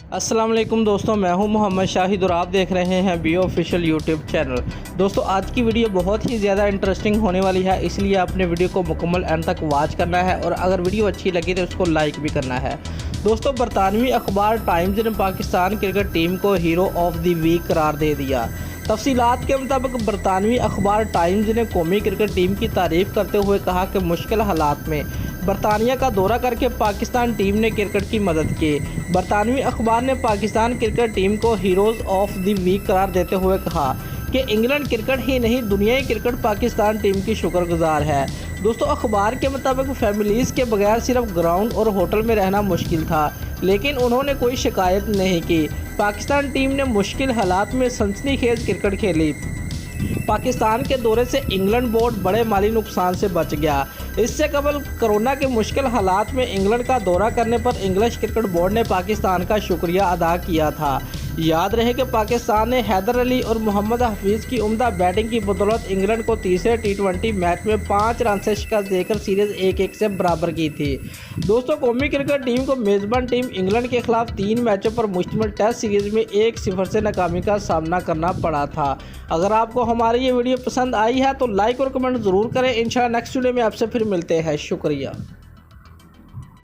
अस्सलाम वालेकुम दोस्तों, मैं हूं मोहम्मद शाहिद और आप देख रहे हैं बी ऑफिशियल यूट्यूब चैनल। दोस्तों, आज की वीडियो बहुत ही ज़्यादा इंटरेस्टिंग होने वाली है, इसलिए आपने वीडियो को मुकम्मल एंड तक वॉच करना है और अगर वीडियो अच्छी लगी तो उसको लाइक भी करना है। दोस्तों, बरतानवी अखबार टाइम्स ने पाकिस्तान क्रिकेट टीम को हीरो ऑफ द वीक करार दे दिया। तफसीलात के मुताबिक बरतानवी अखबार टाइम्स ने कौमी क्रिकेट टीम की तारीफ करते हुए कहा कि मुश्किल हालात में बरतानिया का दौरा करके पाकिस्तान टीम ने क्रिकेट की मदद की। बरतानवी अखबार ने पाकिस्तान क्रिकेट टीम को हीरोज़ ऑफ द वीक करार देते हुए कहा कि इंग्लैंड क्रिकेट ही नहीं, दुनियाई क्रिकेट पाकिस्तान टीम की शुक्रगुजार है। दोस्तों, अखबार के मुताबिक फैमिलीज़ के बगैर सिर्फ ग्राउंड और होटल में रहना मुश्किल था, लेकिन उन्होंने कोई शिकायत नहीं की। पाकिस्तान टीम ने मुश्किल हालात में सनसनीखेज क्रिकेट खेली। पाकिस्तान के दौरे से इंग्लैंड बोर्ड बड़े माली नुकसान से बच गया। इससे कबल कोरोना के मुश्किल हालात में इंग्लैंड का दौरा करने पर इंग्लिश क्रिकेट बोर्ड ने पाकिस्तान का शुक्रिया अदा किया था। याद रहे कि पाकिस्तान ने हैदर अली और मोहम्मद हफीज़ की उम्दा बैटिंग की बदौलत इंग्लैंड को तीसरे T20 मैच में 5 रन से शिकस्त देकर सीरीज़ 1-1 से बराबर की थी। दोस्तों, कौमी क्रिकेट टीम को मेज़बान टीम इंग्लैंड के खिलाफ 3 मैचों पर मुश्तमिल टेस्ट सीरीज़ में 1-0 से नाकामी का सामना करना पड़ा था। अगर आपको हमारी ये वीडियो पसंद आई है तो लाइक और कमेंट ज़रूर करें। इंशाल्लाह नेक्स्ट वीडियो में आपसे फिर मिलते हैं। शुक्रिया।